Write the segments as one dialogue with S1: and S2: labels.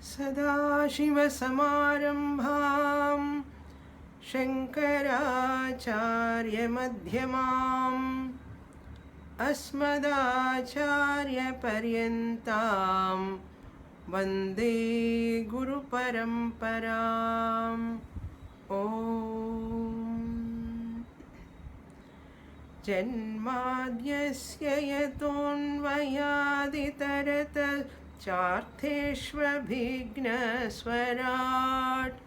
S1: सदाशिवसमारम्भां शङ्कराचार्यमध्यमाम् अस्मदाचार्यपर्यन्तां वन्दे गुरुपरम्पराम्। ॐ जन्माद्यस्य यतोऽन्वयादितरतश्चार्थेष्वभिघ्नस्वराट्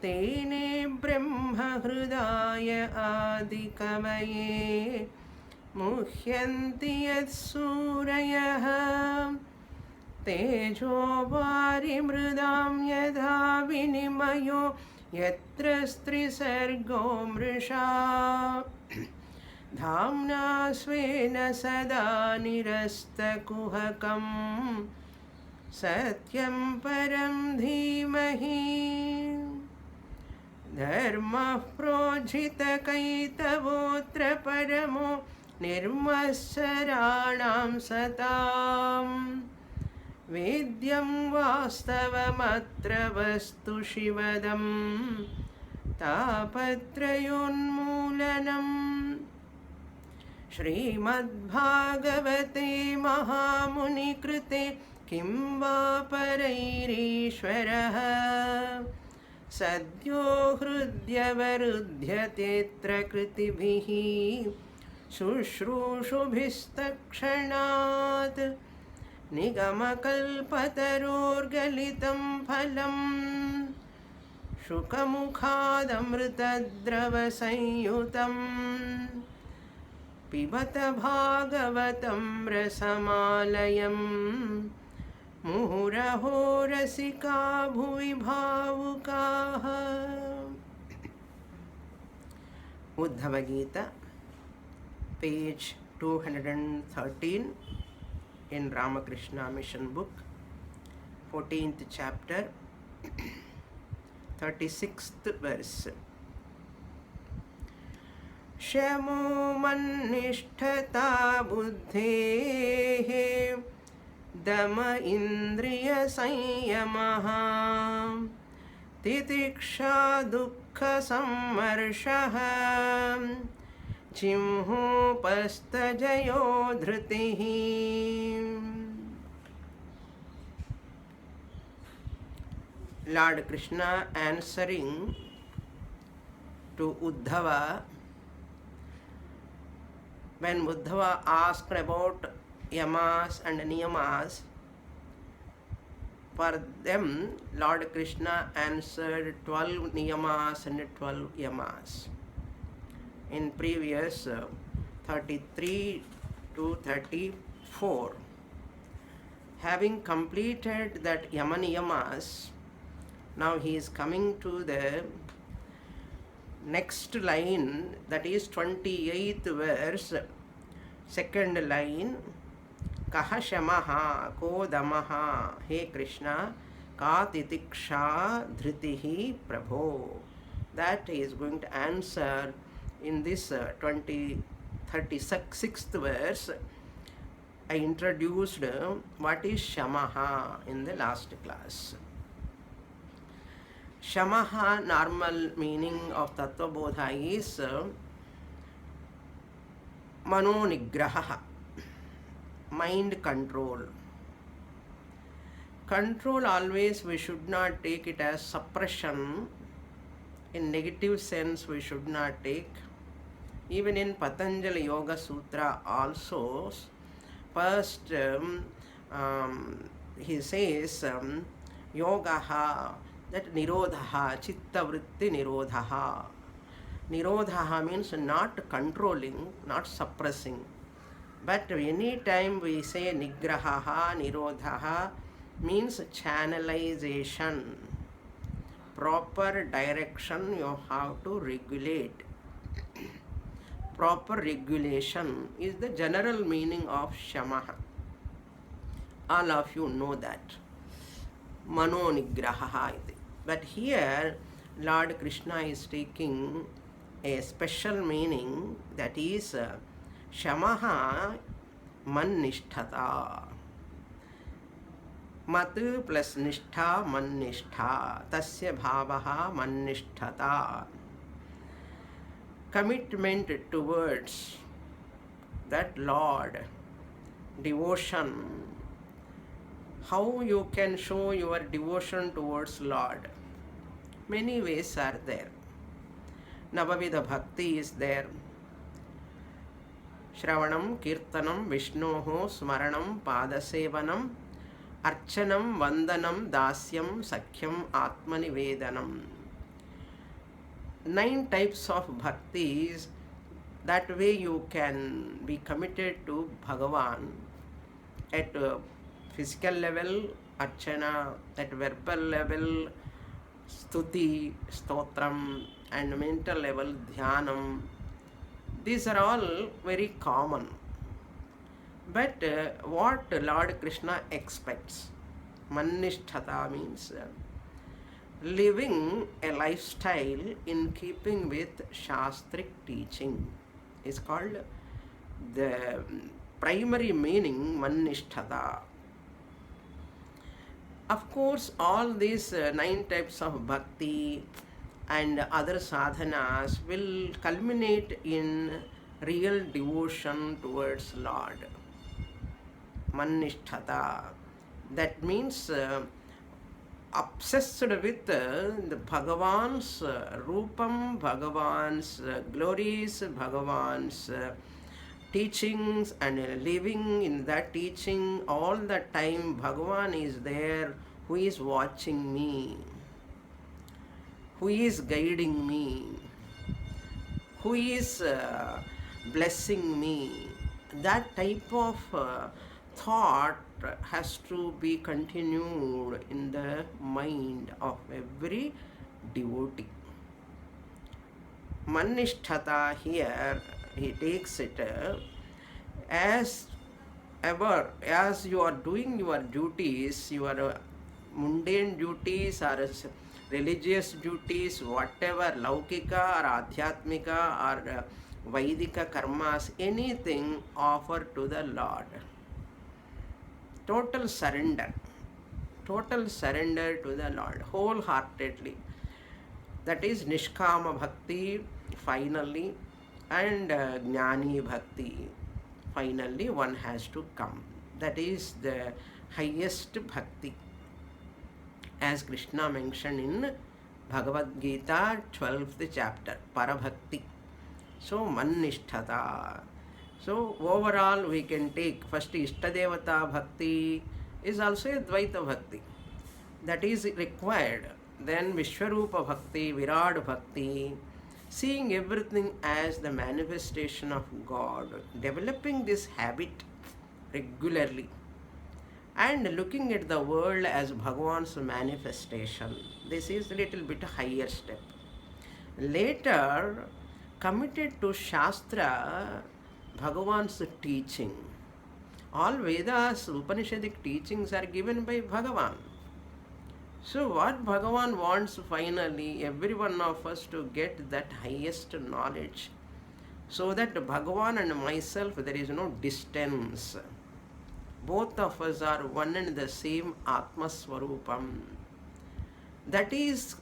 S1: तेने ब्रह्महृदाय आदिकवये मुह्यन्ति यत्सूरयः तेजो वारिमृदां यथा विनिमयो यत्र स्त्रिसर्गो मृषा धाम्ना स्वेन सदा निरस्तकुहकं सत्यं परं धीमहि धर्मः प्रोज्झितकैतवोऽत्र परमो निर्मत्सराणां सतां वेद्यं वास्तवमत्र वस्तु शिवदं तापत्रयोन्मूलनम् श्रीमद्भागवते महामुनिकृते किं वा परैरीश्वरः सद्यो हृद्यवरुध्यतेऽत्र कृतिभिः शुश्रूषुभिस्तत्क्षणात् निगमकल्पतरोर्गलितं फलं शुकमुखादमृतद्रवसंयुतम् पिबत भागवतं रसमालयं मुहुरहो रसिका भुवि भावुकाः। Uddhava Gita, page 213 in Ramakrishna Mission book, 14th chapter, 36th verse. शमो मन्निष्ठता बुद्धेः दम इन्द्रियसंयमः तितिक्षा दुःखसम्मर्षः जिह्मोपस्थजयो धृतिः। Lord Krishna answering to Uddhava, when Uddhava asked about yamas and niyamas, for them Lord Krishna answered 12 niyamas and 12 yamas. In previous 33 to 34, having completed that yama niyamas, now he is coming to the next line, that is 28th verse, second line. Kaha shamaha ko damaha, he Krishna, ka titiksha dhritihi prabho. That he is going to answer in this 36th verse. I introduced what is shamaha in the last class. Shamaha, normal meaning of Tattva Bodha is Mano Nigraha, mind control. Control always we should not take it as suppression. In negative sense we should not take. Even in Patanjali Yoga Sutra also, first he says Yogaha, that nirodhaha, chitta vritti nirodhaha. Nirodhaha means not controlling, not suppressing. But any time we say nigrahaha, nirodhaha, means channelization. Proper direction you have to regulate. Proper regulation is the general meaning of shamaha. All of you know that. Mano nigrahaha iti. But here Lord Krishna is taking a special meaning, that is shamaha mannishtata. mat plus nishtha mannistha, tasya bhavaha mannisthata. Commitment towards that Lord, devotion. How you can show your devotion towards Lord? Many ways are there. Navavidha bhakti is there. Shravanam, Kirtanam, Vishnoho, Smaranam, Padasevanam, Archanam, Vandanam, Dasyam, Sakhyam, Atmanivedanam. 9 types of bhaktis. That way you can be committed to Bhagavan at physical level, Archana, at verbal level, Stuti, Stotram, and mental level, Dhyanam. These are all very common. But what Lord Krishna expects, Mannisthata means living a lifestyle in keeping with Shastric teaching is called the primary meaning Mannisthata. Of course, all these 9 types of bhakti and other sadhanas will culminate in real devotion towards Lord. Mannisthata. That means obsessed with the Bhagavan's Rupam, Bhagavan's glories, Bhagavan's teachings, and living in that teaching all the time. Bhagavan is there, who is watching me, who is guiding me, who is blessing me. That type of thought has to be continued in the mind of every devotee. Mannisthata here, he takes it as ever, as you are doing your duties, your mundane duties or religious duties, whatever, laukika or adhyatmika or Vaidika karmas, anything offered to the Lord. Total surrender to the Lord, wholeheartedly. That is Nishkama Bhakti, finally, and Jnani Bhakti, finally, one has to come. That is the highest Bhakti, as Krishna mentioned in Bhagavad Gita, 12th chapter, Parabhakti. So, Mannisthata. So, overall, we can take first Ishtadevata Bhakti is also a Dvaita Bhakti. That is required. Then Vishwarupa Bhakti, Virat Bhakti, seeing everything as the manifestation of God, developing this habit regularly, and looking at the world as Bhagavan's manifestation. This is a little bit higher step. Later, committed to Shastra, Bhagavan's teaching. All Vedas, Upanishadic teachings are given by Bhagavan. So what Bhagavan wants finally, every one of us to get that highest knowledge, so that Bhagavan and myself, there is no distance. Both of us are one and the same Atma Swarupam. That is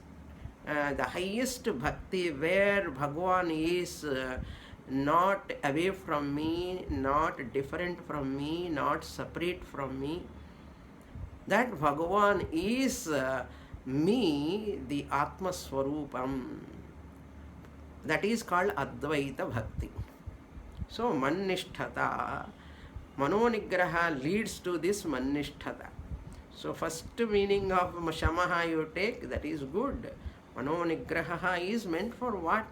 S1: the highest bhakti, where Bhagavan is not away from me, not different from me, not separate from me. That Bhagavan is me, the Atma Swarupam. That is called Advaita Bhakti. So, Mannisthata, Manonigraha leads to this Mannisthata. So, first meaning of Shamaha you take, that is good. Manonigraha is meant for what?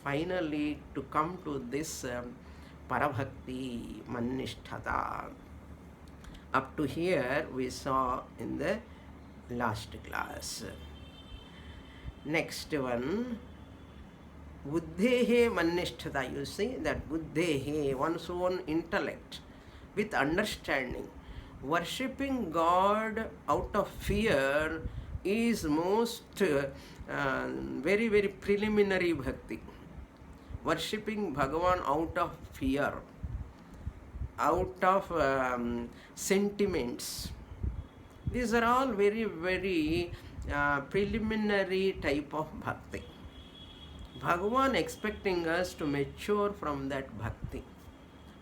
S1: Finally, to come to this Parabhakti, Mannisthata. Up to here we saw in the last class. Next one, Buddhehe Mannisthata. You see that Buddhehe, one's own intellect, with understanding. Worshipping God out of fear is most very, very preliminary bhakti. Worshipping Bhagavan out of fear, out of sentiments, These are all very, very preliminary type of bhakti. Bhagavan expecting us to mature from that bhakti.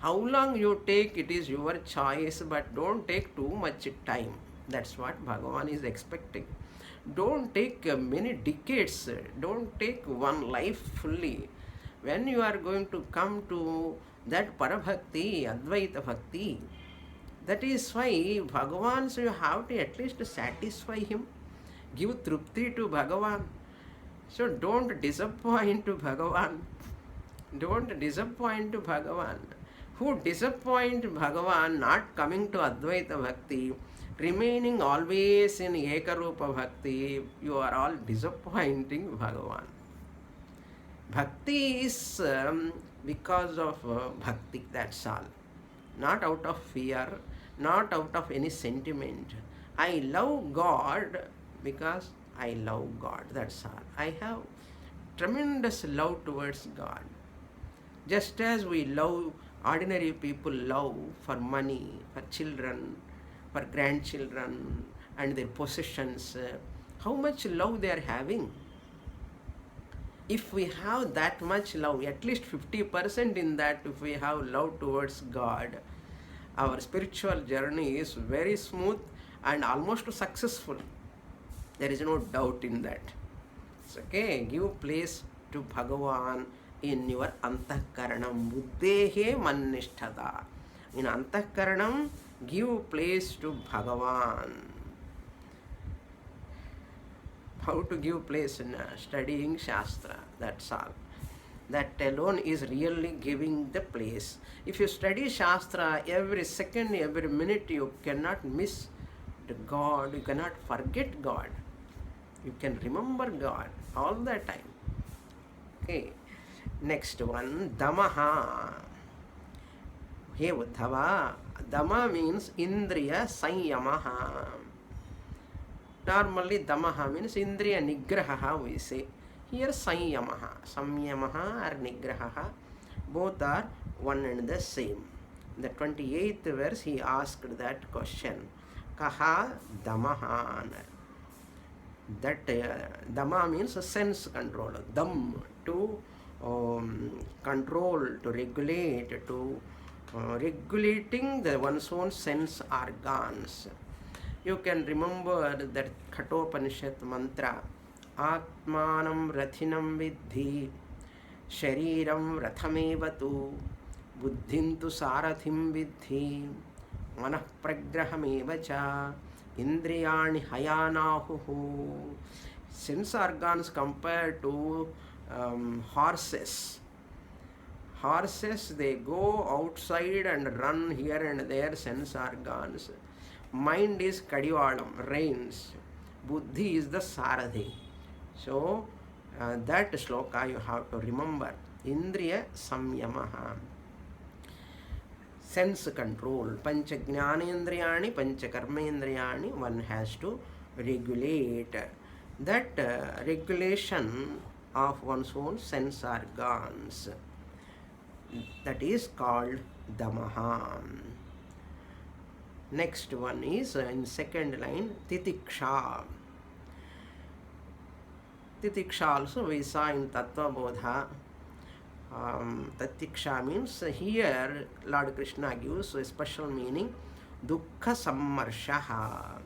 S1: How long you take, it is your choice, but don't take too much time. That's what Bhagavan is expecting. Don't take many decades, don't take one life fully. When you are going to come to that Parabhakti, Advaita Bhakti, that is why Bhagavan, so you have to at least satisfy him, give trupti to Bhagavan. So don't disappoint to Bhagavan. Don't disappoint to Bhagavan. Who disappoint Bhagavan, not coming to Advaita Bhakti, remaining always in Ekarupa Bhakti, you are all disappointing Bhagavan. Bhakti is because of Bhakti, that's all. Not out of fear, not out of any sentiment. I love God because I love God, that's all. I have tremendous love towards God. Just as we love, ordinary people love for money, for children, for grandchildren, and their possessions, how much love they are having. If we have that much love, at least 50% in that, if we have love towards God, our spiritual journey is very smooth and almost successful. There is no doubt in that. It's okay. Give place to Bhagavan in your antakaranam. Buddhehe mannisthata. In antakaranam, give place to Bhagavan. How to give place in studying Shastra, that's all. That alone is really giving the place. If you study Shastra, every second, every minute, you cannot miss the God, you cannot forget God. You can remember God all the time. Okay. Next one, Damaha. Hey Uddhava, Dama means Indriya Sanyamaha. Normally Damaha means Indriya Nigraha, we say. Here Sanyamaha. Samyamaha or Nigraha, both are one and the same. In the 28th verse he asked that question. Kaha Damaha. That Dama means a sense control. Dam, to control, to regulate, to regulating one's own sense organs. You can remember that Katopanishad mantra, Atmanam Rathinam Vidhi, Shariram Rathamevatu, Buddhintu Sarathim Vidhi, Manah Pragrahamevacha, Indriyani Hayanahu. Sense organs compared to horses. Horses, they go outside and run here and there, sense organs. Mind is Kadivalam, reins. Buddhi is the Sarathi. So, that sloka you have to remember. Indriya Samyamaha. Sense control. Pancha Jnanendriyani, Pancha Karmendriyani, one has to regulate. That regulation of one's own sense organs, that is called Damaha. Next one is in second line, Titiksha. Titiksha also we saw in Tattva Bodha. Tatiksha means here Lord Krishna gives a special meaning, Dukkha Sammarshaha.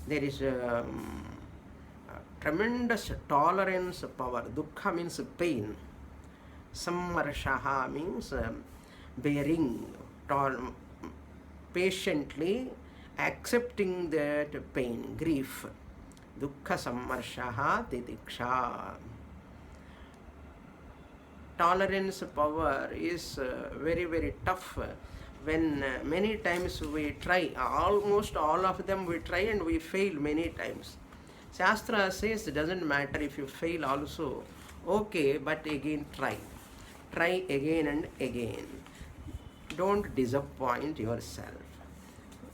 S1: There is a tremendous tolerance power. Dukkha means pain. Sammarshaha means bearing, patiently accepting that pain, grief. Dukkha Sammarshaha Titiksha. Tolerance power is very, very tough. When many times we try, almost all of them we try and we fail many times. Shastra says it doesn't matter if you fail also, okay, but again try. Try again and again. Don't disappoint yourself.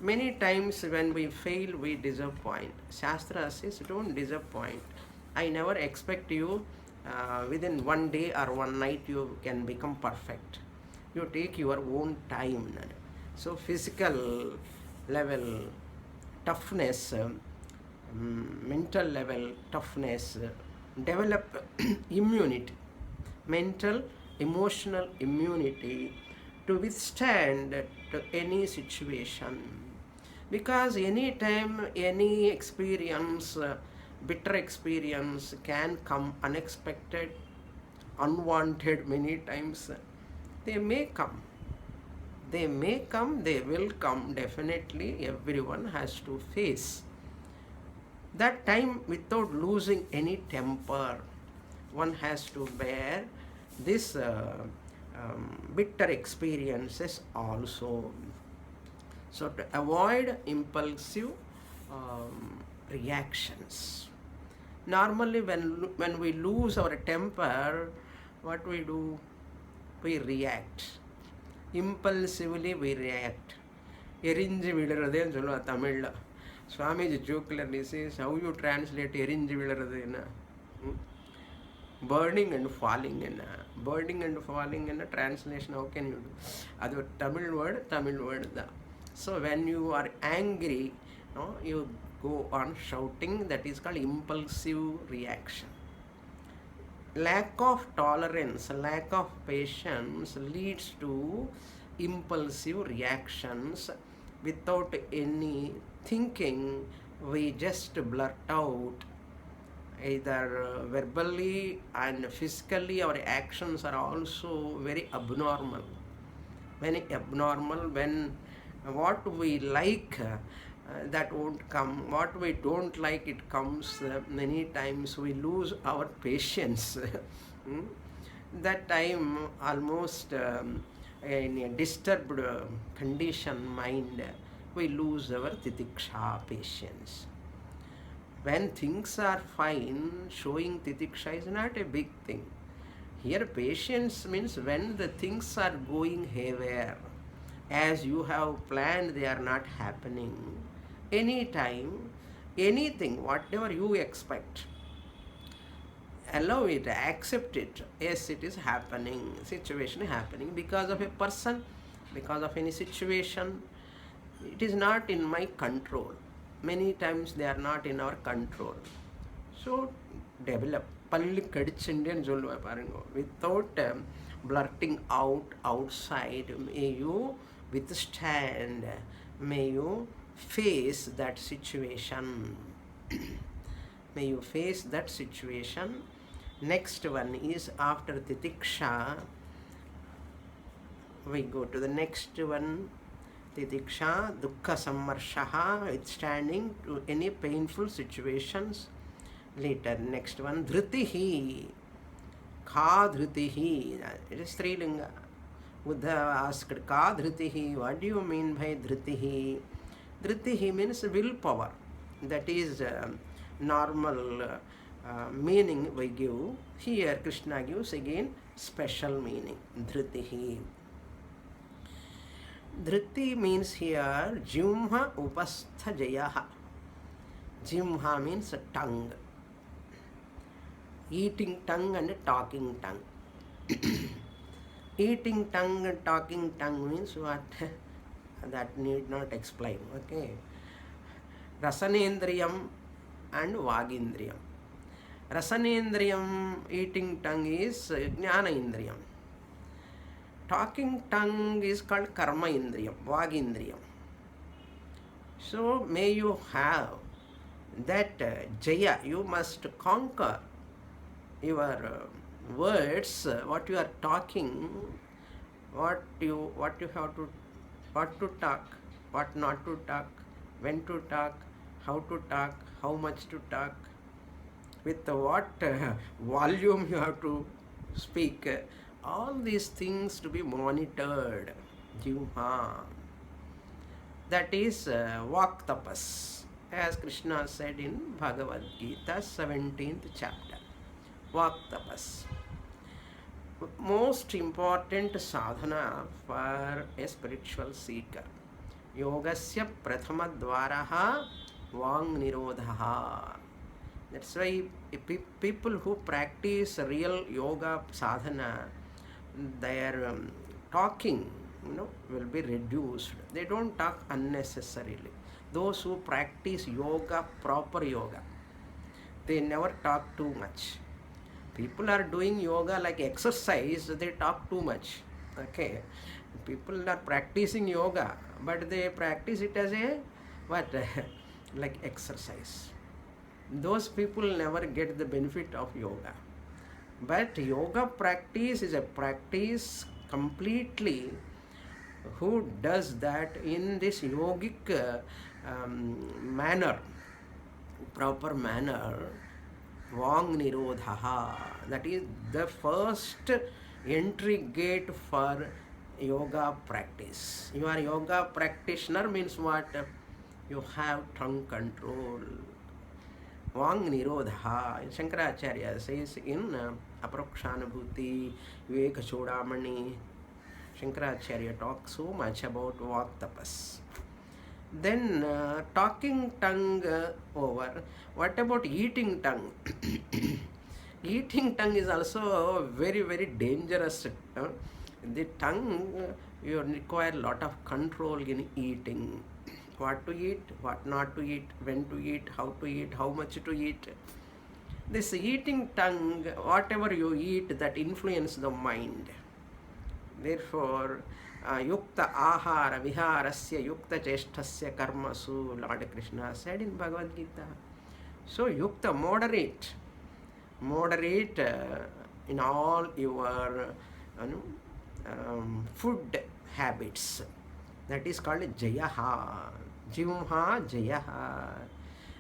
S1: Many times when we fail, we disappoint. Shastra says don't disappoint. I never expect you within one day or one night you can become perfect. You take your own time. So physical level, toughness, mental level toughness, develop immunity, mental, emotional immunity to withstand to any situation. Because anytime any experience, bitter experience can come unexpected, unwanted many times. They may come. They may come, they will come, definitely everyone has to face. That time without losing any temper, one has to bear this bitter experiences also. So to avoid impulsive reactions. Normally when we lose our temper, what we do? We react. Impulsively we react. எரிஞ்சு விழுறதுன்னு சொல்லுவா தமிழில். Swamiji jokingly says, how you translate எரிஞ்சு விழுறதுன்னு? Burning and falling in burning and falling in a translation, how can you do? That's a Tamil word da. So when you are angry, no, you go on shouting, that is called impulsive reaction. Lack of tolerance, lack of patience leads to impulsive reactions. Without any thinking, we just blurt out. Either verbally and physically, our actions are also very abnormal. Very abnormal. When what we like, that won't come. What we don't like, it comes. Many times we lose our patience. That time, almost in a disturbed condition mind, we lose our titiksha, patience. When things are fine, showing titiksha is not a big thing. Here patience means when the things are going haywire, as you have planned, they are not happening. Anytime, anything, whatever you expect, allow it, accept it. Yes, it is happening, situation happening because of a person, because of any situation. It is not in my control. Many times they are not in our control. So develop palli kadichinde solluva parunga, without blurting out outside. May you withstand, may you face that situation. May you face that situation. Next one is after titiksha, we go to the next one. Titiksha, dukkha sammarshaha, withstanding to any painful situations. Later, next one, dhritihi, ka dhritihi. It is Strilinga. Uddhava asked, ka dhritihi, what do you mean by dhritihi? Dhritihi means willpower. That is normal meaning we give. Here Krishna gives again special meaning, dhritihi. Dhriti means here jimha upastha jayaha. Jimha means tongue. Eating tongue and talking tongue. Eating tongue and talking tongue means what? That need not explain. Okay. Rasanendriyam and Vagindriyam. Rasanendriyam, eating tongue, is Jnana Indriyam. Talking tongue is called Karma Indriyam, Vagindriyam. So may you have that Jaya. You must conquer your words, what you are talking, what you have to, what to talk, what not to talk, when to talk, how to talk, how much to talk, with what volume you have to speak. All these things to be monitored. Jivha. That is Vak Tapas, as Krishna said in Bhagavad Gita, 17th chapter. Vak Tapas. Most important sadhana for a spiritual seeker. Yogasya prathama dvaraha vang nirodhaha. That's why people who practice real yoga sadhana, their talking, will be reduced. They don't talk unnecessarily. those who practice yoga, proper yoga, they never talk too much. People are doing yoga like exercise, they talk too much. Okay, people are practicing yoga, but they practice it as a what? Like exercise. Those people never get the benefit of yoga. But yoga practice is a practice completely. Who does that in this yogic manner, proper manner, Vang Nirodhaha, that is the first entry gate for yoga practice. You are yoga practitioner means what? You have tongue control. Vang Nirodha. Shankaracharya says in Aprokshanabhuti, Viveka Chodamani, Shankaracharya talks so much about Vak Tapas. Then talking tongue over. What about eating tongue? Eating tongue is also very, very dangerous. The tongue, you require a lot of control in eating. What to eat, what not to eat, when to eat, how much to eat. This eating tongue, whatever you eat, that influence the mind. Therefore, yukta ahara viharasya yukta cheshtasya karmasu, Lord Krishna said in Bhagavad Gita. So, yukta, moderate in all your food habits. That is called jayaha. Jivha jayaha.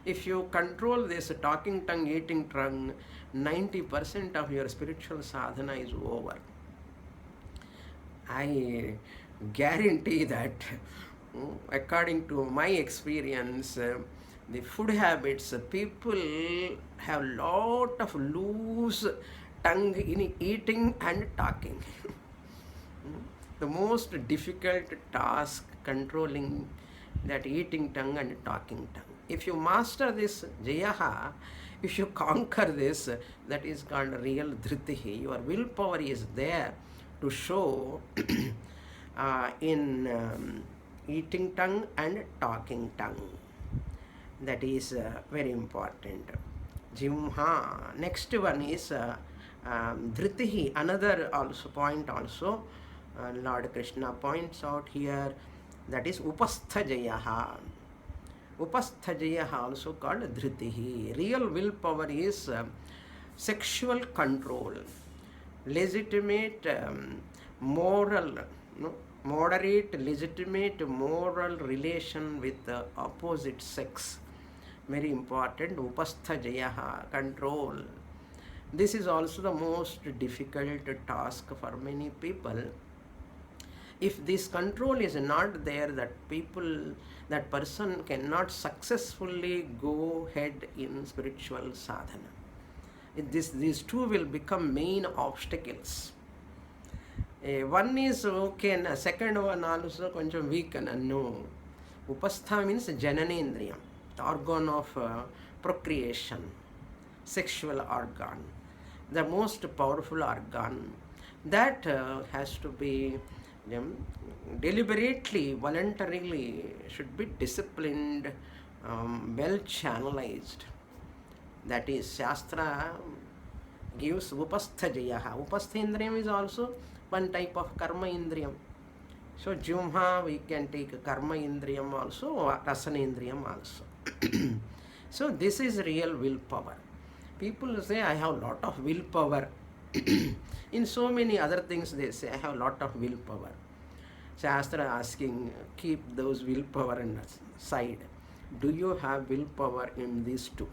S1: If you control this talking tongue, eating tongue, 90% of your spiritual sadhana is over. I guarantee that, according to my experience, the food habits, people have lot of loose tongue in eating and talking. The most difficult task, controlling that eating tongue and talking tongue. If you master this jayaha, if you conquer this, that is called real dhritihi. Your willpower is there to show in eating tongue and talking tongue. That is very important. Jivha. Next one is dhritihi. Another also point also. Lord Krishna points out here, that is upastha jayaha. Upastha jayaha also called dhritihi. Real willpower is sexual control, legitimate moral, moderate, legitimate moral relation with the opposite sex. Very important. Upastha jayaha, control. This is also the most difficult task for many people. If this control is not there, that person cannot successfully go ahead in spiritual sadhana. These two will become main obstacles. One is okay, and a second one also koncham weak and no. Upastha means jananendriyam, the organ of procreation, sexual organ, the most powerful organ. That has to be deliberately, voluntarily, should be disciplined, well channelized. That is, Shastra gives upastha jayaha. Upastha indriyam is also one type of karma indriyam. So, Jumha, we can take karma indriyam also, or rasana indriyam also. So, this is real willpower. People say, I have lot of willpower. In so many other things, they say, I have a lot of willpower. Shastra asking, keep those willpower aside. Do you have willpower in these two?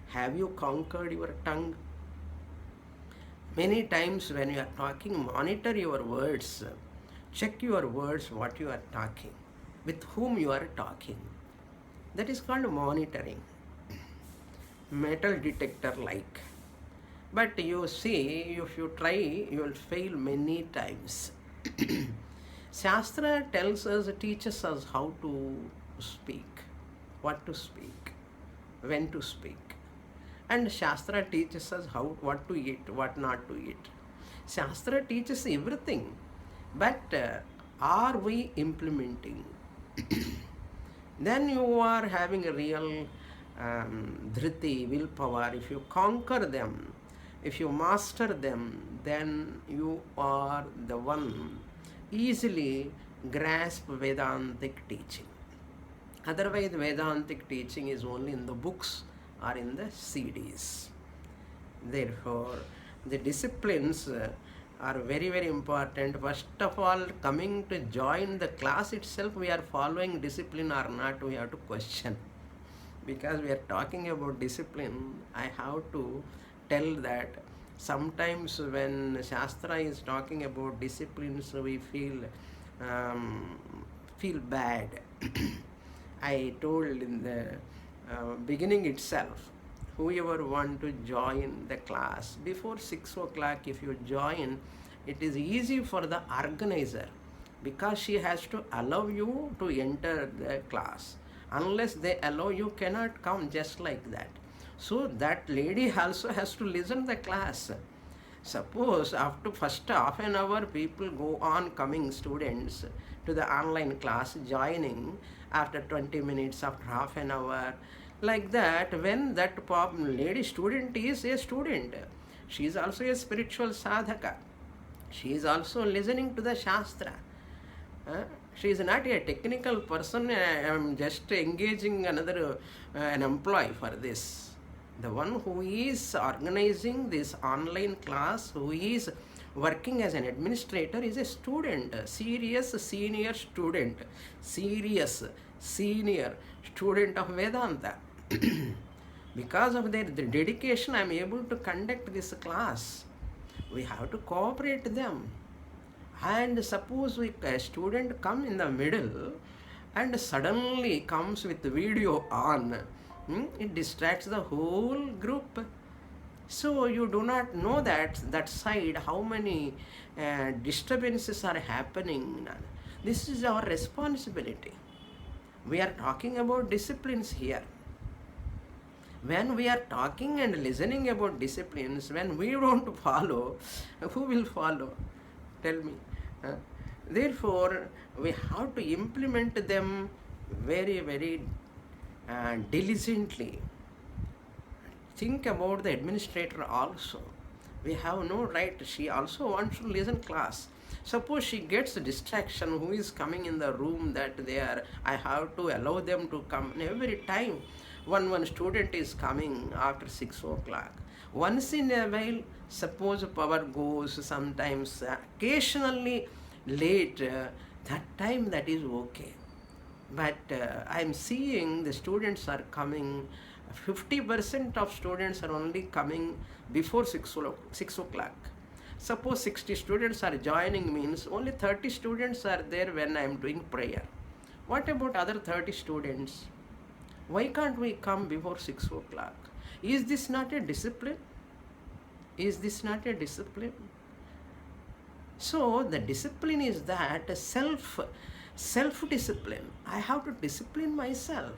S1: Have you conquered your tongue? Many times when you are talking, monitor your words. Check your words, what you are talking, with whom you are talking. That is called monitoring. Metal detector like. But you see, if you try, you will fail many times. Shastra tells us, teaches us how to speak, what to speak, when to speak. And Shastra teaches us what to eat, what not to eat. Shastra teaches everything. But are we implementing? then you are having a real dhriti, willpower. If you conquer them, if you master them, then you are the one easily grasp Vedantic teaching. Otherwise, Vedantic teaching is only in the books or in the CDs. Therefore, the disciplines are very, very important. First of all, coming to join the class itself, we are following discipline or not, we have to question. Because we are talking about discipline, I have to tell that sometimes when Shastra is talking about disciplines, we feel bad. I told in the beginning itself, whoever want to join the class before 6 o'clock, if you join, it is easy for the organizer, because she has to allow you to enter the class. Unless they allow, you cannot come just like that. So that lady also has to listen the class. Suppose after first half an hour people go on coming students to the online class, joining after 20 minutes, after half an hour, like that, when that lady student is a student, she is also a spiritual sadhaka. She is also listening to the Shastra. She is not a technical person. I am just engaging another an employee for this. The one who is organizing this online class, who is working as an administrator, is a student, a serious senior student, serious senior student of Vedanta. Because of their dedication, I am able to conduct this class. We have to cooperate them. And suppose a student come in the middle and suddenly comes with the video on, it distracts the whole group. So you do not know that side, how many disturbances are happening. This is our responsibility. We are talking about disciplines here. When we are talking and listening about disciplines, when we don't follow, who will follow? Tell me. Therefore, we have to implement them very, very diligently. Think about the administrator also. We have no right. She also wants to listen class. Suppose she gets a distraction, who is coming in the room that they are, I have to allow them to come. Every time one student is coming after 6 o'clock. Once in a while, suppose power goes, sometimes occasionally late, that time that is okay. But I am seeing the students are coming, 50% of students are only coming before 6 o'clock. Suppose 60 students are joining, means only 30 students are there when I am doing prayer. What about other 30 students? Why can't we come before 6 o'clock? Is this not a discipline? Is this not a discipline? So the discipline is that self-discipline. I have to discipline myself.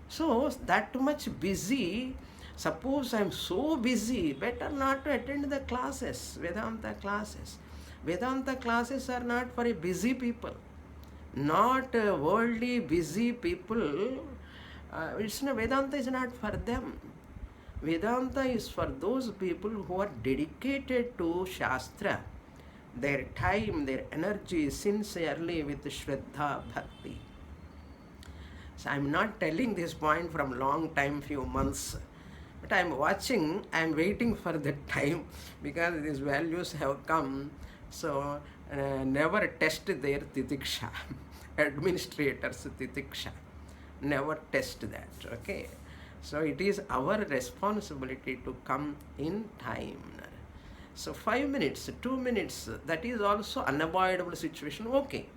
S1: So that much busy, suppose I am so busy, better not to attend the classes, Vedanta classes. Vedanta classes are not for a busy people, not worldly busy people. Vedanta is not for them. Vedanta is for those people who are dedicated to Shastra, their time, their energy sincerely with Shraddha Bhakti. So I am not telling this point from long time, few months, but I am watching, I am waiting for the time, because these values have come. So never test their titiksha, administrators titiksha, never test that, okay? So it is our responsibility to come in time. So 5 minutes, 2 minutes, that is also unavoidable situation, okay.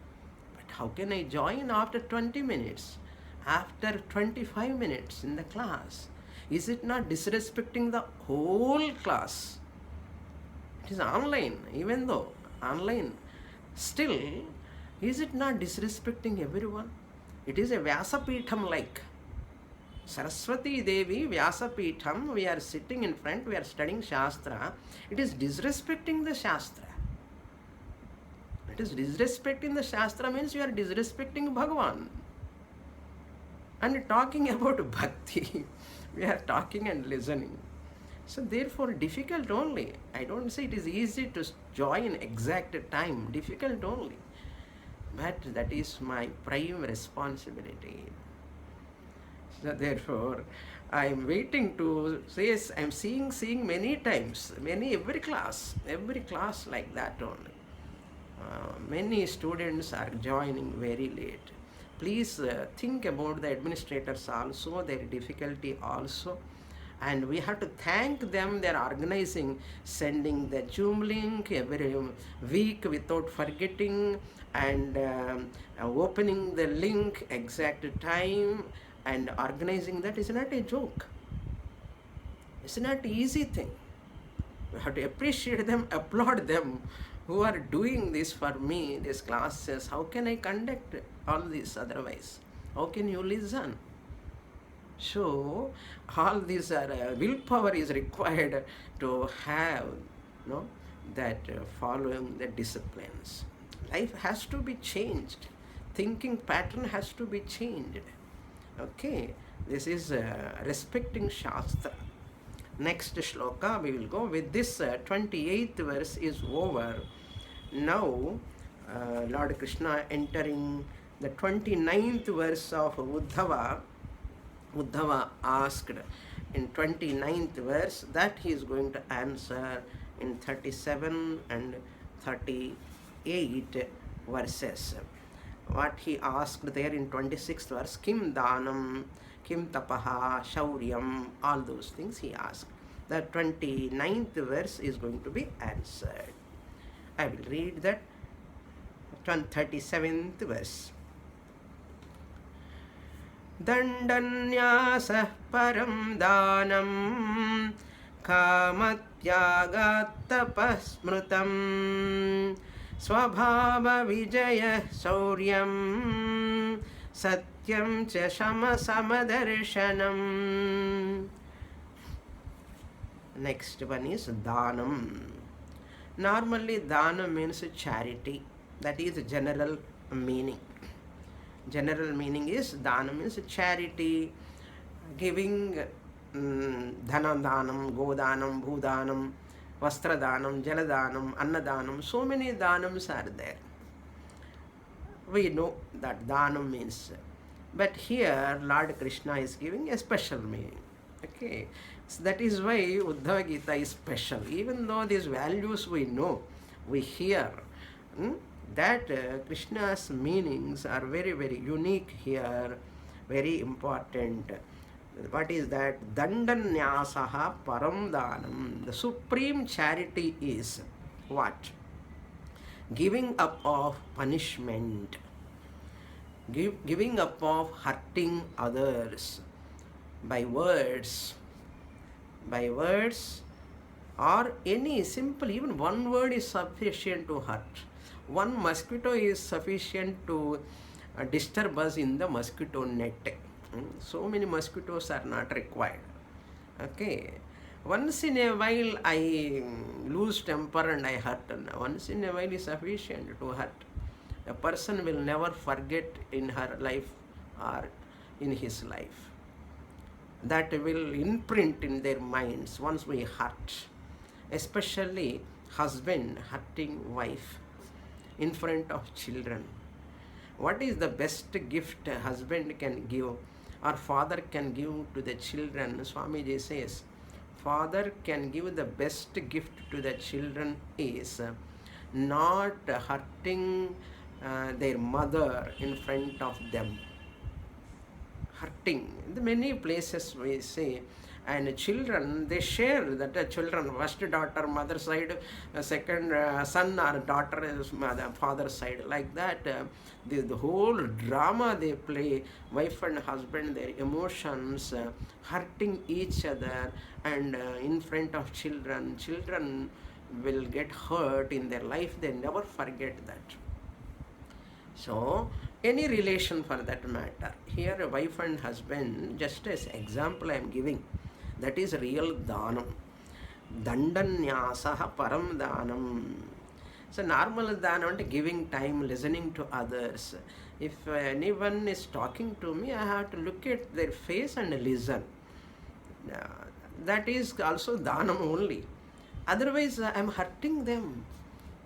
S1: But how can I join after 20 minutes, after 25 minutes in the class? Is it not disrespecting the whole class? It is online, even though online, still, is it not disrespecting everyone? It is a Vyasapitham like. Saraswati Devi, Vyasapitham, we are sitting in front, we are studying Shastra. It is disrespecting the Shastra. It is disrespecting the Shastra means you are disrespecting Bhagavan. And talking about bhakti, we are talking and listening. So therefore, difficult only. I don't say it is easy to join exact time, difficult only. But that is my prime responsibility. So therefore, I am waiting to say, I am seeing many times, every class like that only. Many students are joining very late. Please think about the administrators also, their difficulty also. And we have to thank them. They are organizing, sending the Zoom link every week without forgetting, and opening the link exact time, and organizing that is not a joke. It's not an easy thing. We have to appreciate them, applaud them who are doing this for me, these classes. How can I conduct all this otherwise? How can you listen? So all these are willpower is required to have, that following the disciplines. Life has to be changed. Thinking pattern has to be changed. Okay, this is respecting Shastra. Next shloka we will go with this. 28th verse is over. Now Lord Krishna entering the 29th verse of Uddhava. Uddhava asked in 29th verse that he is going to answer in 37 and 38 verses. What he asked there in 26th verse, Kim Danam, Kim Tapaha, Shauryam, all those things he asked. The 29th verse is going to be answered. I will read that 37th verse. Dandanyasah param danam kamatyagatapasmrutam swabhava vijaya sauryam satyam cha shama samadarshanam. Next one is danam. Normally dana means charity. That is general meaning. General meaning is dana means charity, giving dhanandanam, godanam, bhudanam, vastradanam, jaladanam, annadanam. So many danams are there. We know that dhanam means. But here Lord Krishna is giving a special meaning. Okay, so that is why Uddhava Gita is special. Even though these values we know, we hear, that Krishna's meanings are very, very unique here, very important. What is that? Dandanyasaha param danam. The supreme charity is what? Giving up of punishment, giving up of hurting others by words, or any simple, even one word is sufficient to hurt. One mosquito is sufficient to disturb us in the mosquito net. So many mosquitoes are not required. Okay. Once in a while I lose temper and I hurt. Once in a while is sufficient to hurt. A person will never forget in her life or in his life. That will imprint in their minds once we hurt. Especially husband hurting wife in front of children. What is the best gift a husband can give or father can give to the children? Swamiji says, father can give the best gift to the children is not hurting their mother in front of them. Hurting. In many places we say, and children, they share that children, first daughter, mother side, second son or daughter is mother, father side. Like that, the whole drama they play, wife and husband, their emotions, hurting each other, and in front of children, children will get hurt in their life, they never forget that. So, any relation for that matter. Here, a wife and husband, just as example I am giving, that is real dhanam. Dandanyasaha param dhanam. So normal dhanam, giving time, listening to others, If anyone is talking to me, I have to look at their face and listen. Uh, that is also dhanam only. Otherwise, I am hurting them.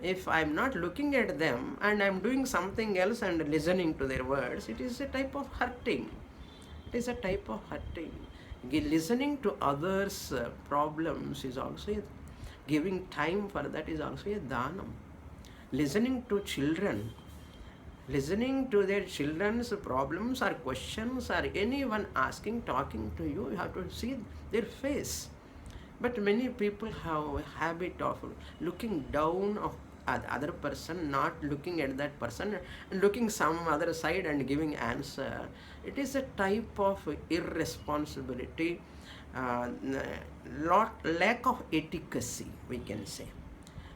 S1: If I am not looking at them and I am doing something else and listening to their words, it is a type of hurting. It is a type of hurting. Listening to others' problems is also giving time for that is also a dhanam. Listening to children, listening to their children's problems or questions or anyone asking, talking to you, you have to see their face. But many people have a habit of looking down of other person, not looking at that person and looking some other side and giving answer. It is a type of irresponsibility, lack of etiquette, we can say,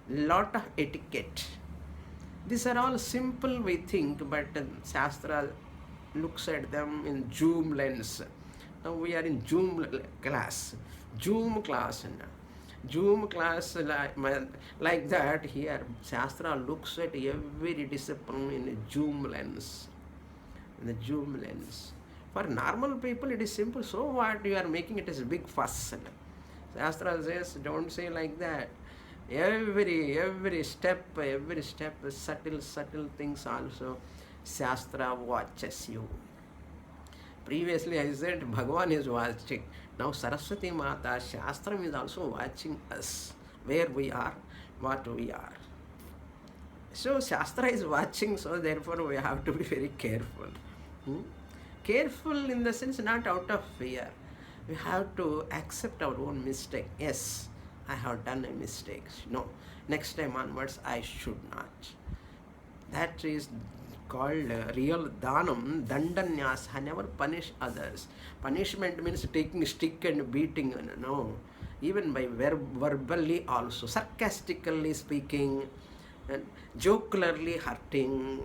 S1: lot of etiquette. These are all simple, we think, but Shastra looks at them in zoom lens. Now we are in zoom class. Zoom class. Zoom class like that. Here, Shastra looks at every discipline in a zoom lens. In the zoom lens. For normal people, it is simple. So what you are making it as a big fuss. Shastra says, don't say like that. Every step, subtle things also, Shastra watches you. Previously I said Bhagavan is watching. Now Saraswati Mata, Shastram is also watching us, where we are, what we are. So Shastra is watching, so therefore we have to be very careful. Careful in the sense not out of fear. We have to accept our own mistake. Yes, I have done a mistake. No, next time onwards I should not. That is called real dhanam, dandanyasa. Never punish others. Punishment means taking stick and beating. No, even by verbally also, sarcastically speaking, and jocularly hurting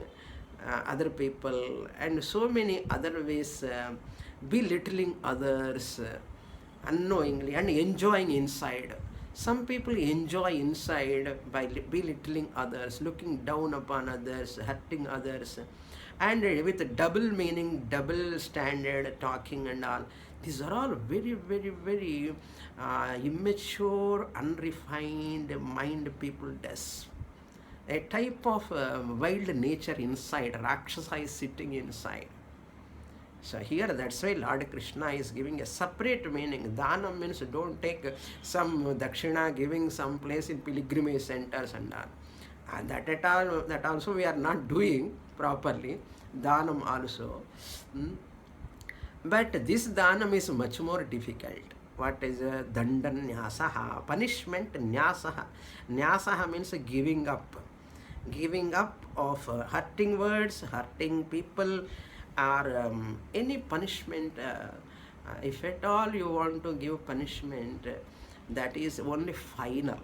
S1: other people, and so many other ways, belittling others unknowingly and enjoying inside. Some people enjoy inside by belittling others, looking down upon others, hurting others, and with double meaning, double standard talking and all. These are all very immature, unrefined mind people does. A type of wild nature inside, Rakshasa is sitting inside. So here, that's why Lord Krishna is giving a separate meaning. Dhanam means don't take some dakshina, giving some place in pilgrimage centers and all. And that also we are not doing properly. Dhanam also. But this dhanam is much more difficult. What is dandan nyasaha? Punishment nyasaha. Nyasaha means giving up. Giving up of hurting words, hurting people, or any punishment. If at all you want to give punishment, that is only final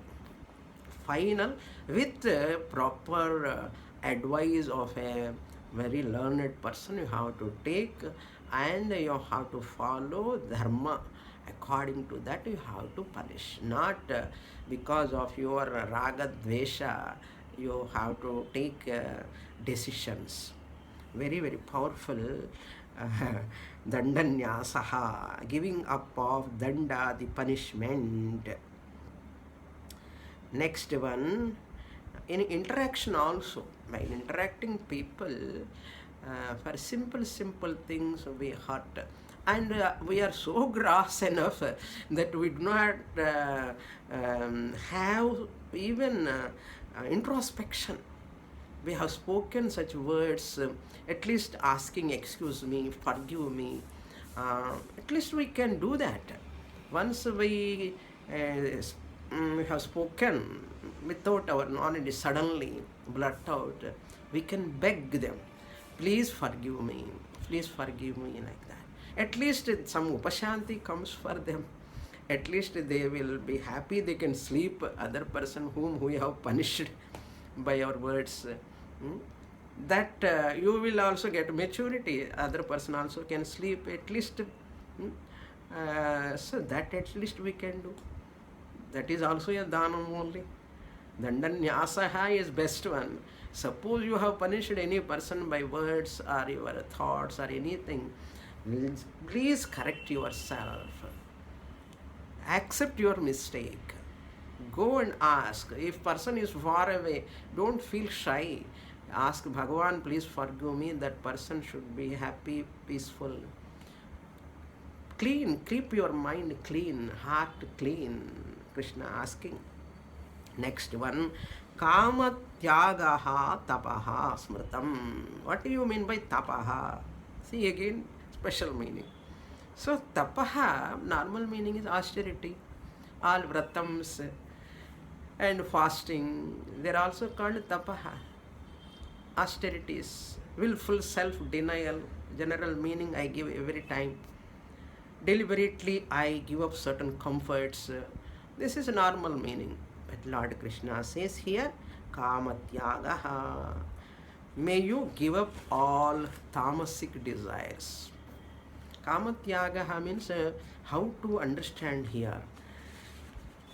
S1: with proper advice of a very learned person. You have to take and you have to follow dharma. According to that you have to punish, not because of your raga dvesha you have to take decisions. Very powerful dandanyasaha, giving up of danda, the punishment. Next one, in interaction also, by interacting people, for simple things we hurt, and we are so gross enough that we do not have even introspection. We have spoken such words, at least asking excuse me, forgive me, at least we can do that. Once we have spoken without our knowledge, suddenly blurt out, we can beg them, please forgive me, like that. At least some upashanti comes for them. At least they will be happy, they can sleep. Other person whom we have punished by our words, that you will also get maturity. Other person also can sleep at least. So that at least we can do. That is also a dhanam only. Dandanyasaha is best one. Suppose you have punished any person by words or your thoughts or anything, please correct yourself. Accept your mistake. Go and ask. If person is far away, don't feel shy. Ask Bhagavan, please forgive me. That person should be happy, peaceful. Clean, keep your mind clean, heart clean. Krishna asking. Next one, Kama Tyagaha Tapaha Smritam. What do you mean by Tapaha? See again, special meaning. So Tapaha, normal meaning is austerity. All vratams and fasting, they are also called Tapaha. Austerities, willful self-denial, general meaning I give every time. Deliberately I give up certain comforts. This is a normal meaning. But Lord Krishna says here, Kamatyagaha. May you give up all tamasic desires. Kamatyagaha means how to understand here.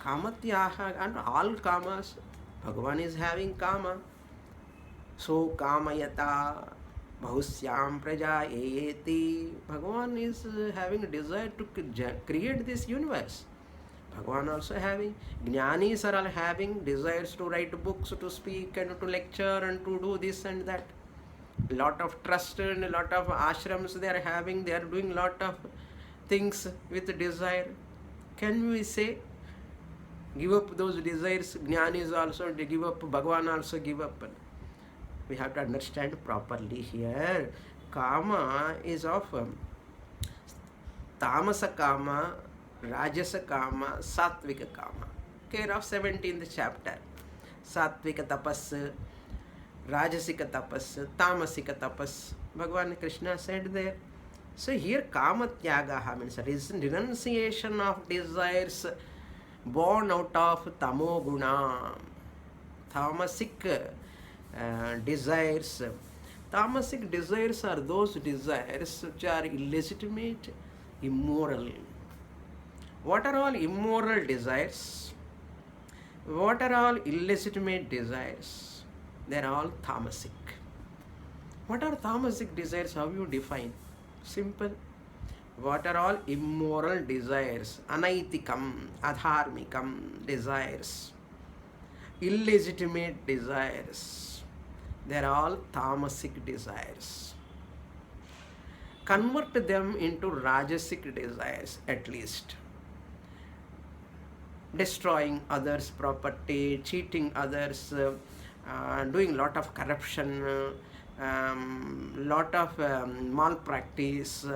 S1: Kamatyaha and all kamas. Bhagavan is having kama. So kamayata bahusyam praja eyeti. Bhagavan is having a desire to create this universe. Bhagavan also having, Jnanis are all having desires to write books, to speak and to lecture and to do this and that. Lot of trust and a lot of ashrams they are having, they are doing lot of things with desire. Can we say, give up those desires? Jnanis also they give up, Bhagavan also give up. We have to understand properly here. Kama is of tamasa kama, Rajasa Kama, Satvika Kama. Care of 17th chapter. Satvika Tapas, Rajasika Tapas, Tamasika Tapas. Bhagavan Krishna said there. So here Kama Tyagaha means renunciation of desires born out of Tamo Guna. Tamasic desires. Tamasic desires are those desires which are illegitimate, immoral. What are all immoral desires? What are all illegitimate desires? They are all tamasic. What are tamasic desires? How you define? Simple. What are all immoral desires? Anaitikam, adharmikam desires. Illegitimate desires. They are all tamasic desires. Convert them into rajasic desires at least. Destroying others' property, cheating others, doing lot of corruption, lot of malpractice.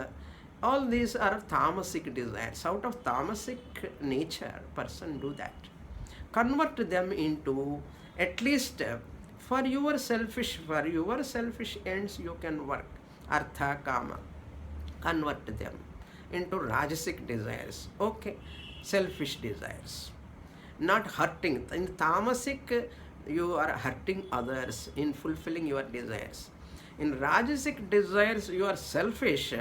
S1: All these are tamasic desires. Out of tamasic nature, person do that. Convert them into, at least for your selfish ends you can work. Artha, kama. Convert them into rajasic desires. Okay. Selfish desires, not hurting. In tamasic, you are hurting others in fulfilling your desires. In rajasic desires, you are selfish.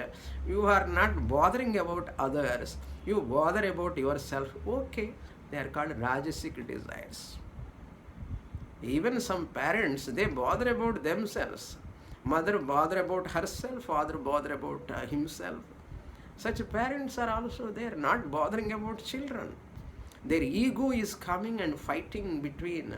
S1: You are not bothering about others. You bother about yourself. Okay, they are called rajasic desires. Even some parents, they bother about themselves. Mother bother about herself, father bother about himself. Such parents are also there, not bothering about children. Their ego is coming and fighting between.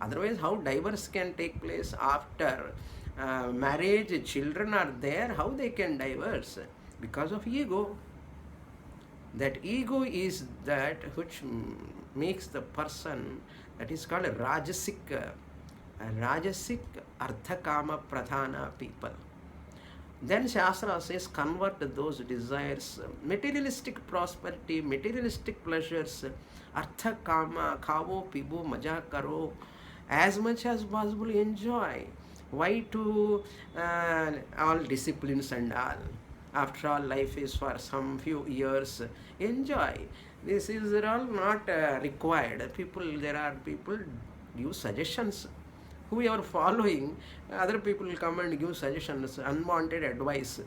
S1: Otherwise, how divorce can take place after marriage? Children are there, how they can divorce? Because of ego. That ego is that which makes the person, that is called rajasic arthakama pradhana people. Then Shastra says, convert those desires, materialistic prosperity, materialistic pleasures, artha kama, khavo, pibo, maja karo, as much as possible enjoy. Why to all disciplines and all? After all, life is for some few years. Enjoy. This is all not required. There are people give suggestions. Who you are following, other people will come and give suggestions, unwanted advice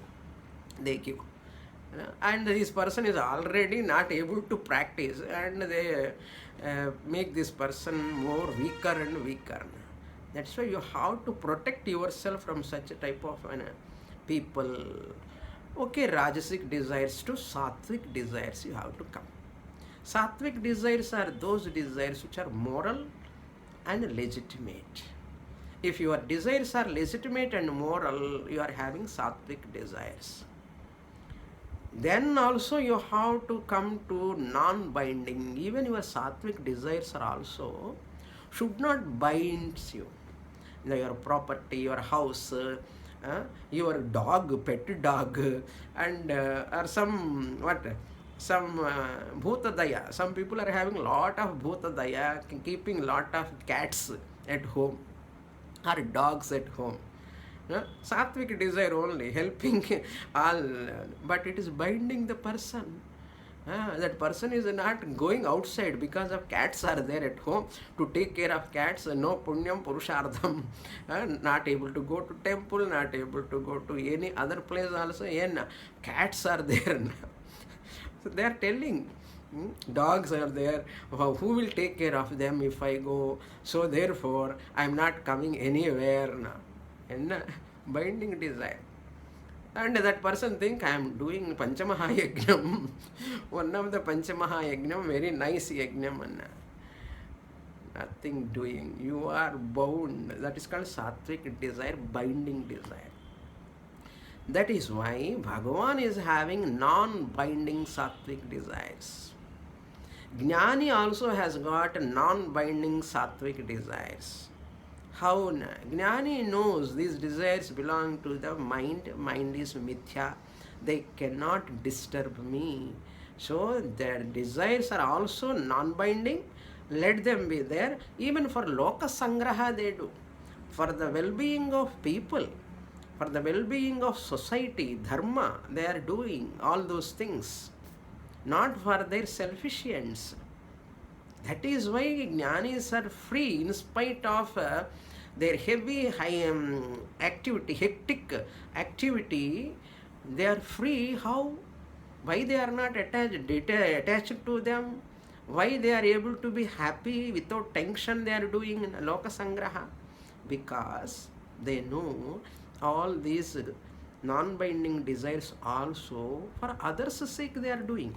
S1: they give. And this person is already not able to practice, and they make this person more weaker and weaker. That's why you have to protect yourself from such a type of people. Okay, Rajasic desires to Sattvic desires you have to come. Sattvic desires are those desires which are moral and legitimate. If your desires are legitimate and moral, you are having Sattvic desires. Then also you have to come to non-binding. Even your Sattvic desires are also should not bind you. Your property, your house, your dog, pet dog, and or some bhutadaya. Some people are having lot of bhutadaya, keeping lot of cats at home or dogs at home. Sattvic desire only, helping all, but it is binding the person. That person is not going outside because of cats are there at home to take care of cats. No punyam purushartham. Not able to go to temple, not able to go to any other place also. Cats are there. So they are telling, dogs are there, who will take care of them if I go? So therefore I am not coming anywhere now. Binding desire. And that person think I am doing Panchamaha Yajnam. One of the Panchamaha Yajnam, very nice Yajnam. Nothing doing. You are bound. That is called Sattvic desire, binding desire. That is why Bhagavan is having non-binding Sattvic desires. Jnani also has got non-binding Sattvic desires. How? Jnani knows these desires belong to the mind. Mind is mithya. They cannot disturb me. So their desires are also non-binding. Let them be there. Even for Loka Sangraha they do. For the well-being of people, for the well-being of society, dharma, they are doing all those things. Not for their selfish ends. That is why Jnanis are free in spite of their heavy activity, hectic activity. They are free. How? Why they are not attached to them? Why they are able to be happy without tension they are doing in Loka Sangraha? Because they know all these non-binding desires also for others' sake they are doing.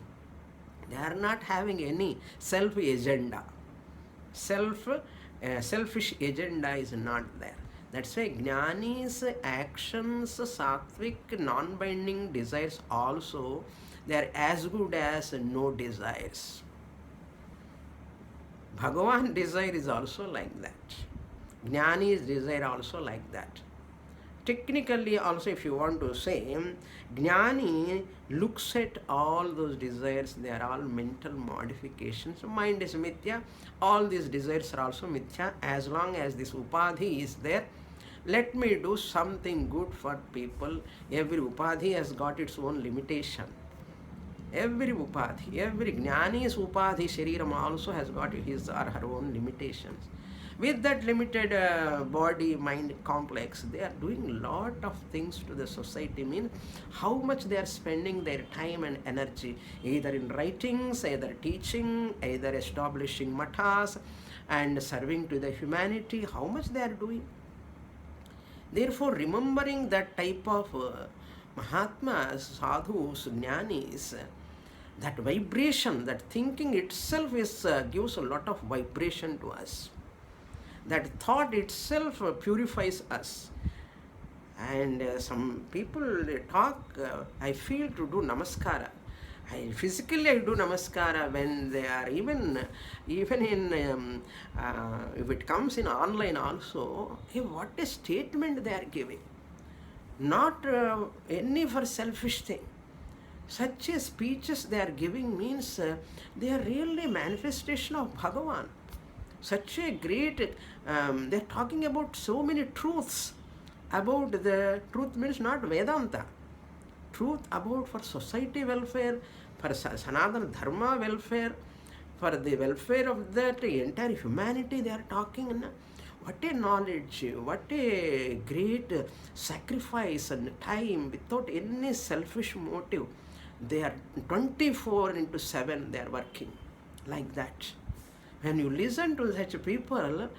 S1: They are not having any self-agenda. Selfish agenda is not there. That's why Jnani's actions, Sattvic, non-binding desires also, they are as good as no desires. Bhagavan desire is also like that. Jnani's desire also like that. Technically also, if you want to say, Jnani looks at all those desires, they are all mental modifications. Mind is mithya, all these desires are also mithya. As long as this upadhi is there, let me do something good for people. Every upadhi has got its own limitation. Every upadhi, every Jnani's upadhi shariram also has got his or her own limitations. With that limited body mind complex, they are doing lot of things to the society. Means how much they are spending their time and energy, either in writings, either teaching, either establishing mathas and serving to the humanity, how much they are doing. Therefore, remembering that type of Mahatmas, sadhus, jnanis, that vibration, that thinking itself is gives a lot of vibration to us. That thought itself purifies us. And some people talk, I feel to do namaskara. Physically I do namaskara when they are even in, if it comes in online also, hey, what a statement they are giving. Not any for selfish thing. Such a speeches they are giving means they are really manifestation of Bhagavan. Such a great, they are talking about so many truths. About the truth means not Vedanta. Truth about for society welfare, for Sanatana Dharma welfare, for the welfare of that entire humanity they are talking. What a knowledge, what a great sacrifice and time without any selfish motive. They are 24 into 7, they are working like that. When you listen to such people,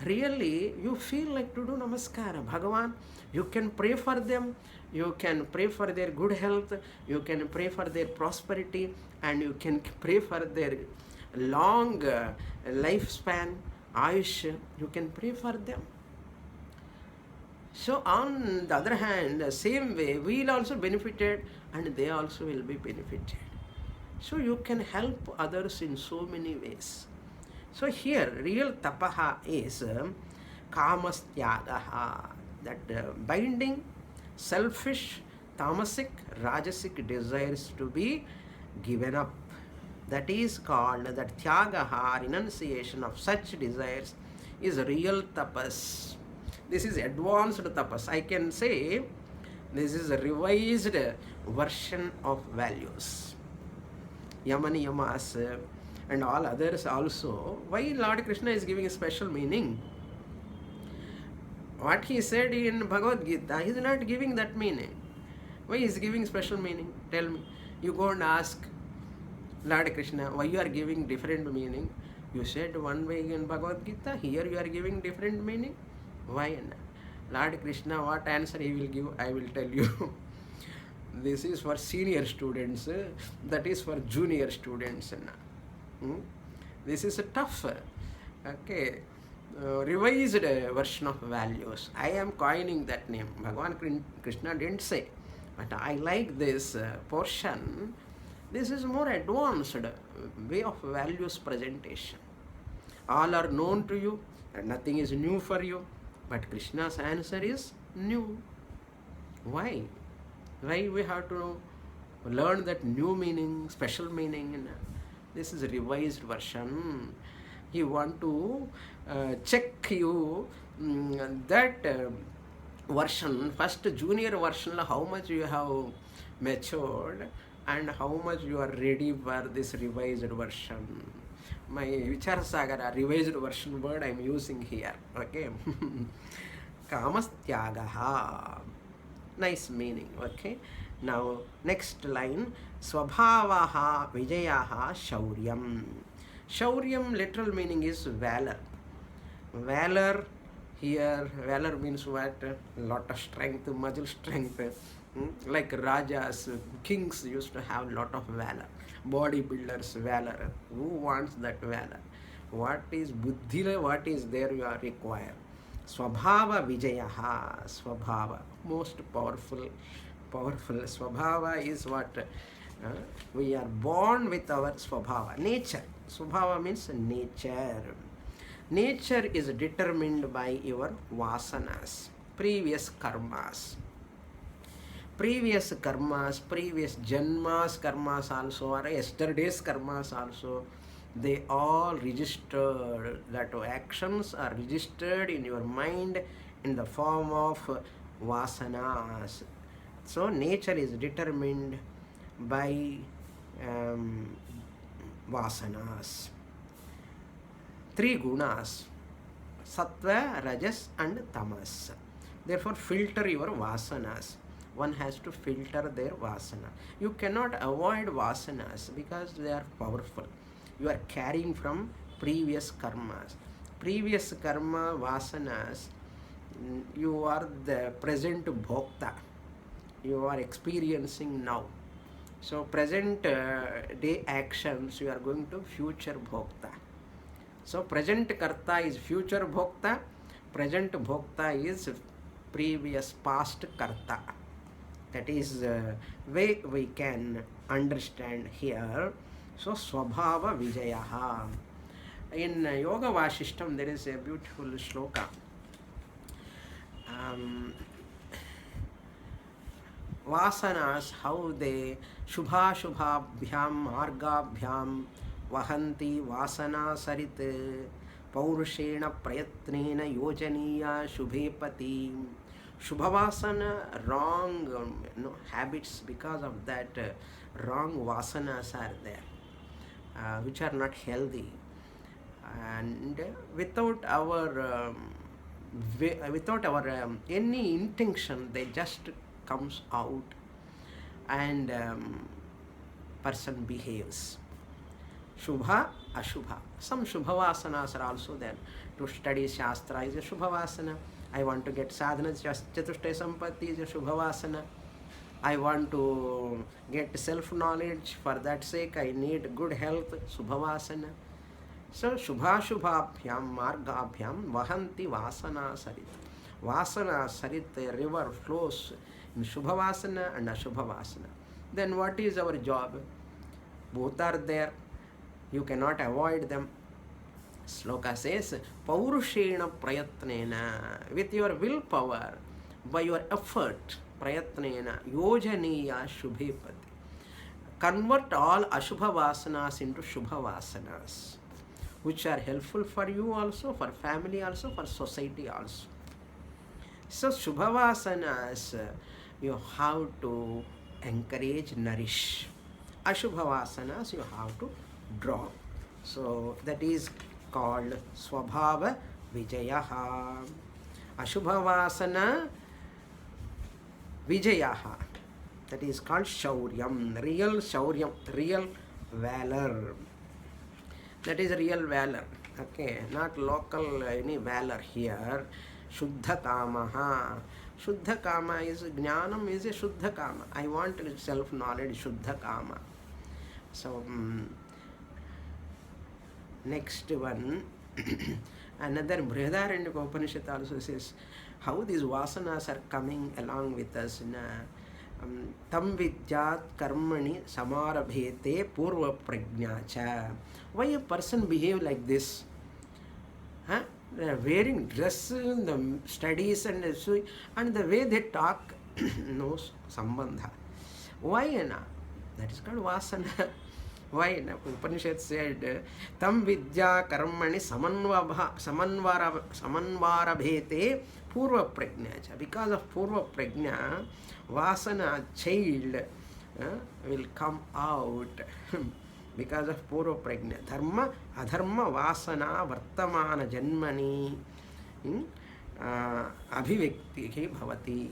S1: really you feel like to do namaskara. Bhagavan, you can pray for them, you can pray for their good health, you can pray for their prosperity, and you can pray for their long lifespan, Ayush, you can pray for them. So on the other hand, the same way, we will also benefited and they also will be benefited. So you can help others in so many ways. So here, real tapaha is kamastyagaha, that binding selfish, tamasic, rajasic desires to be given up. That is called, that tyagaha, renunciation of such desires, is real tapas. This is advanced tapas. I can say this is a revised version of values. Yamani Yamas and all others also. Why Lord Krishna is giving a special meaning? What he said in Bhagavad Gita, he is not giving that meaning. Why he is giving special meaning? Tell me. You go and ask Lord Krishna, why you are giving different meaning? You said one way in Bhagavad Gita, here you are giving different meaning. Why not? Lord Krishna, what answer he will give, I will tell you. This is for senior students, that is for junior students. This is a tough, okay, revised version of values. I am coining that name. Bhagavan Krishna didn't say, but I like this portion. This is more advanced way of values presentation. All are known to you and nothing is new for you. But Krishna's answer is new. Why? Why we have to learn that new meaning, special meaning? This is a revised version. He want to check you that version, first junior version, how much you have matured and how much you are ready for this revised version. My Vicharasagara revised version word I am using here. Okay. Kamastyagaha. Nice meaning. Okay. Now next line. Swabhavaha vijayaha shauryam. Shauryam literal meaning is valor. Valor here, valor means what? Lot of strength, muscle strength. Like Rajas, kings used to have lot of valor. Bodybuilders, valor. Who wants that valor? What is buddhi? What is there you are required? Swabhava vijayaha. Swabhava, most powerful. Swabhava is what? We are born with our swabhava, nature. Swabhava means nature. Nature is determined by your vasanas, previous karmas. Previous karmas, previous janmas karmas also, or yesterday's karmas also, they all registered, that actions are registered in your mind in the form of vasanas. So nature is determined by vasanas. Three gunas, sattva, rajas and tamas. Therefore filter your vasanas. One has to filter their vasana. You cannot avoid vasanas because they are powerful. You are carrying from previous karmas. Previous karma vasanas, you are the present bhokta. You are experiencing now. So present day actions, you are going to future bhokta. So present karta is future bhokta. Present bhokta is previous past karta. That is the way we can understand here. So swabhava vijayaha. In Yoga Vasishtam there is a beautiful sloka. Vasanas, how they shubha shubhabhyam margabhyam vahanti vasana sarit paurushena prayatnena yojaniya shubhepati. Shubhavasana, wrong habits, because of that wrong vasanas are there, which are not healthy. And without our any intention, they just comes out. And person behaves. Shubha, Ashubha. Some Shubhavasanas are also there. To study Shastra is a Shubhavasana. I want to get sadhana Chatushtaya Sampatti is a Shubhavasana. I want to get self-knowledge. For that sake, I need good health. Shubhavasana. So, Shubha Shubhabhyam Margabhyam Vahanti Vasana Sarit. Vasana Sarit, a river flows in Shubhavasana and Ashubhavasana. Then what is our job? Both are there. You cannot avoid them. Sloka says, Paurushena Prayatnena, with your willpower, by your effort, Prayatnena, Yojaniya Shubhepati. Convert all Ashubha Vasanas into Shubha Vasanas, which are helpful for you also, for family also, for society also. So, Shubha Vasanas, you have to encourage, nourish. Ashubha Vasanas, you have to drop. So, that is called Swabhava Vijayaha. Ashubha Vasana Vijayaha. That is called Shauryam, real valor. That is real valor. Okay, not local any valor here. Shuddha Kamaha. Shuddha Kama is Jnanam is a Shuddha Kama. I want self-knowledge, Shuddha Kama. So, next one, another Brihadaranyaka Upanishad also says how these vasanas are coming along with us. Tam vidyat karmani samarabhete purva prajnacha. Why a person behave like this? Huh? They are wearing dress, the studies and the way they talk, no sambandha. Why na? That is called vasana. Why? Upanishad said, Tam vidya karmani samanvara bhete purva prajna. Because of purva prajna, vasana child will come out. Because of purva prajna. Dharma, adharma vasana vartamana janmani abhivyakti bhavati.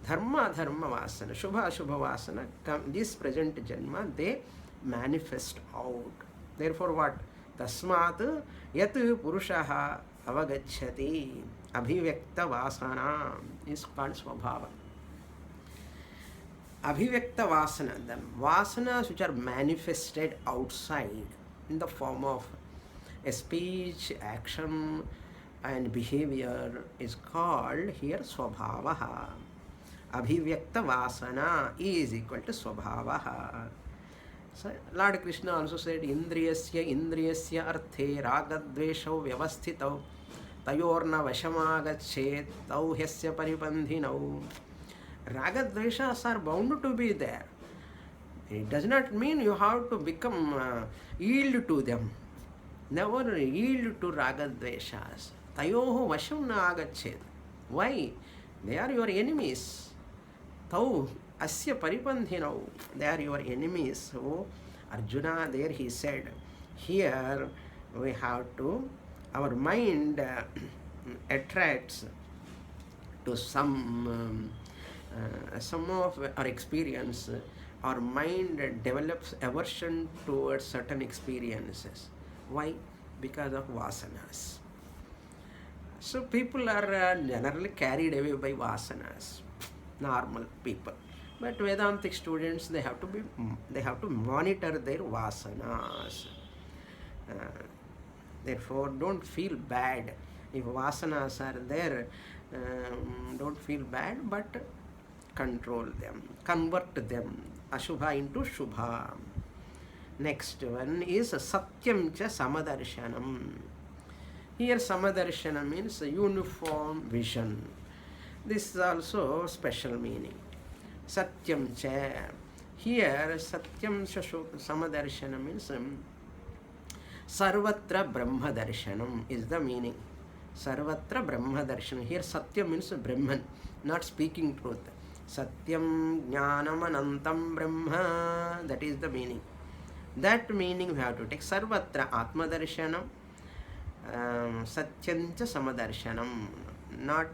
S1: Dharma, dharma vasana, shubha, shubha vasana, this present janma, they manifest out. Therefore what? Tasmat yat purushaha avagacchati abhivyakta vasana is called swabhava. Abhivyakta vasana, the vasanas which are manifested outside in the form of a speech, action and behavior is called here swabhavaha. Abhivyakta vasana is equal to swabhavaha. So Lord Krishna also said, Indriyasya arthe ragadveshau vyavasthitau tayorna vashamagachet tau hyasya paribandhinau. Ragadveshas are bound to be there. It does not mean you have to become yield to them. Never yield to ragadveshas. Tayoho vasham na agachet. Why? They are your enemies. Tau asya paribandhinau. They are your enemies. So Arjuna, there he said, here we have to, our mind attracts to some of our experience. Our mind develops aversion towards certain experiences. Why? Because of vasanas. So people are generally carried away by vasanas, normal people. But Vedantic students, they have to monitor their vasanas. Therefore, don't feel bad if vasanas are there. Don't feel bad, but control them, convert them, ashubha into shubha. Next one is satyam cha samadarshanam. Here samadarshana means uniform vision. This is also special meaning. Satyam cha. Here satyam cha samadarshana means sarvatra brahma darshanam is the meaning. Sarvatra brahma darshanam. Here satyam means Brahman, not speaking truth. Satyam jnanam anantam brahma. That is the meaning. That meaning we have to take. Sarvatra atma darshanam. Satyamcha samadarshanam, not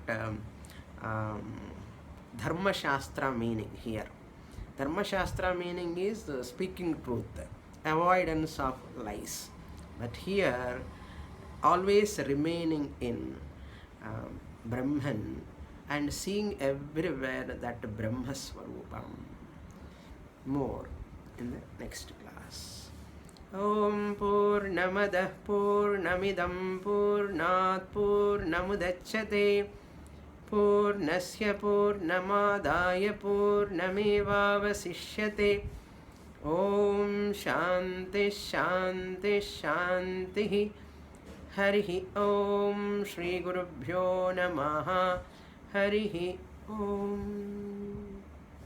S1: dharma shastra meaning here. Dharma Shastra meaning is speaking truth, avoidance of lies. But here, always remaining in Brahman and seeing everywhere that Brahma Swarupam. More in the next class. Om Purnamadah Purnamidam Purnat Purnamudachyate Purnasya Purnamadaya Purnamevavasishyate. Om Shanti Shanti Shanti. Harihi Om Shri Gurubhyo Namaha. Harihi Om.